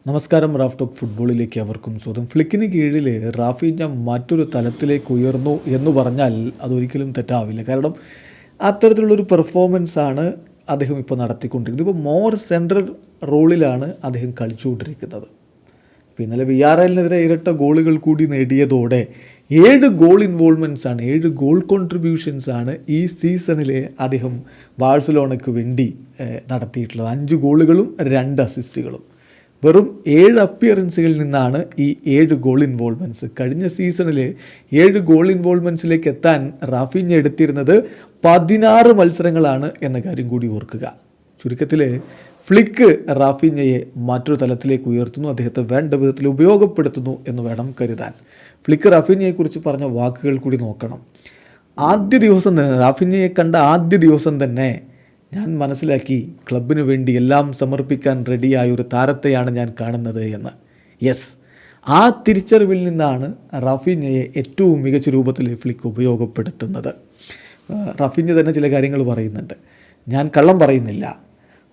നമസ്കാരം. Raf talk ഫുട്ബോളിലേക്ക് അവർക്കും സ്വാഗതം. ഫ്ലിക്കിന് കീഴിൽ റാഫീഞ്ഞ മറ്റൊരു തലത്തിലേക്ക് ഉയർന്നു എന്ന് പറഞ്ഞാൽ അതൊരിക്കലും തെറ്റാവില്ല. കാരണം അത്തരത്തിലുള്ളൊരു പെർഫോമൻസാണ് അദ്ദേഹം ഇപ്പോൾ നടത്തിക്കൊണ്ടിരിക്കുന്നത്. ഇപ്പോൾ മോർ സെൻട്രൽ റോളിലാണ് അദ്ദേഹം കളിച്ചുകൊണ്ടിരിക്കുന്നത്. ഇപ്പോൾ ഇന്നലെ VRLനെതിരെ ഇരട്ട ഗോളുകൾ കൂടി നേടിയതോടെ 7 ഗോൾ ഇൻവോൾവ്മെൻറ്റ്സാണ്, 7 ഗോൾ കോൺട്രിബ്യൂഷൻസാണ് ഈ സീസണിൽ അദ്ദേഹം ബാഴ്സലോണയ്ക്ക് വേണ്ടി നടത്തിയിട്ടുള്ളത്. 5 ഗോളുകളും 2 അസിസ്റ്റുകളും. വെറും 7 അപ്പിയറൻസുകളിൽ നിന്നാണ് ഈ 7 ഗോൾ ഇൻവോൾവ്മെൻറ്റ്സ്. കഴിഞ്ഞ സീസണിൽ 7 ഗോൾ ഇൻവോൾവ്മെൻറ്റ്സിലേക്ക് എത്താൻ റാഫീഞ്ഞ എടുത്തിരുന്നത് 16 മത്സരങ്ങളാണ് എന്ന കാര്യം കൂടി ഓർക്കുക. ചുരുക്കത്തിൽ ഫ്ലിക്ക് റാഫീഞ്ഞയെ മറ്റൊരു തലത്തിലേക്ക് ഉയർത്തുന്നു, അദ്ദേഹത്തെ വേണ്ട വിധത്തിൽ ഉപയോഗപ്പെടുത്തുന്നു എന്ന് വേണം കരുതാൻ. ഫ്ലിക്ക് റാഫീഞ്ഞയെക്കുറിച്ച് പറഞ്ഞ വാക്കുകൾ കൂടി നോക്കണം. ആദ്യ ദിവസം തന്നെ, റാഫീഞ്ഞയെ കണ്ട ആദ്യ ദിവസം തന്നെ ഞാൻ മനസ്സിലാക്കി ക്ലബിന് വേണ്ടി എല്ലാം സമർപ്പിക്കാൻ റെഡിയായ ഒരു താരത്തെയാണ് ഞാൻ കാണുന്നത് എന്ന്. യെസ്, ആ തിരിച്ചറിവിൽ നിന്നാണ് റാഫീഞ്ഞയെ ഏറ്റവും മികച്ച രൂപത്തിൽ ഫ്ലിക്ക് ഉപയോഗപ്പെടുത്തുന്നത്. റാഫീഞ്ഞ തന്നെ ചില കാര്യങ്ങൾ പറയുന്നുണ്ട്. ഞാൻ കള്ളം പറയുന്നില്ല,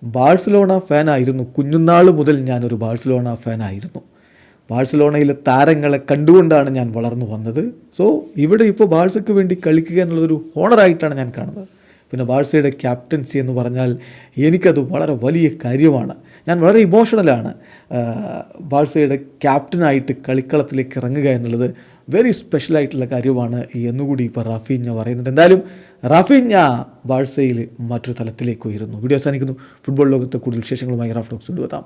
ബാഴ്സലോണ ഫാനായിരുന്നു. കുഞ്ഞുനാൾ മുതൽ ഞാനൊരു ബാഴ്സലോണ ഫാനായിരുന്നു. ബാഴ്സലോണയിലെ താരങ്ങളെ കണ്ടുകൊണ്ടാണ് ഞാൻ വളർന്നു വന്നത്. സോ ഇവിടെ ഇപ്പോൾ ബാഴ്സയ്ക്ക് വേണ്ടി കളിക്കുക എന്നുള്ളതൊരു ഹോണറായിട്ടാണ് ഞാൻ കാണുന്നത്. പിന്നെ ബാഴ്സയുടെ ക്യാപ്റ്റൻസി എന്ന് പറഞ്ഞാൽ എനിക്കത് വളരെ വലിയ കാര്യമാണ്. ഞാൻ വളരെ ഇമോഷണലാണ്. ബാഴ്സയുടെ ക്യാപ്റ്റനായിട്ട് കളിക്കളത്തിലേക്ക് ഇറങ്ങുക എന്നുള്ളത് വെരി സ്പെഷ്യലായിട്ടുള്ള കാര്യമാണ് എന്നുകൂടി ഇപ്പോൾ റാഫീഞ്ഞ പറയുന്നുണ്ട്. എന്തായാലും റാഫീഞ്ഞ ബാഴ്സയിൽ മറ്റൊരു തലത്തിലേക്ക് ഉയരുന്നു. വീഡിയോ അവസാനിക്കുന്നു. ഫുട്ബോൾ ലോകത്തെ കൂടുതൽ വിശേഷങ്ങളുമായി റാഫ് ടോക്സ് കൊണ്ടുവരാം.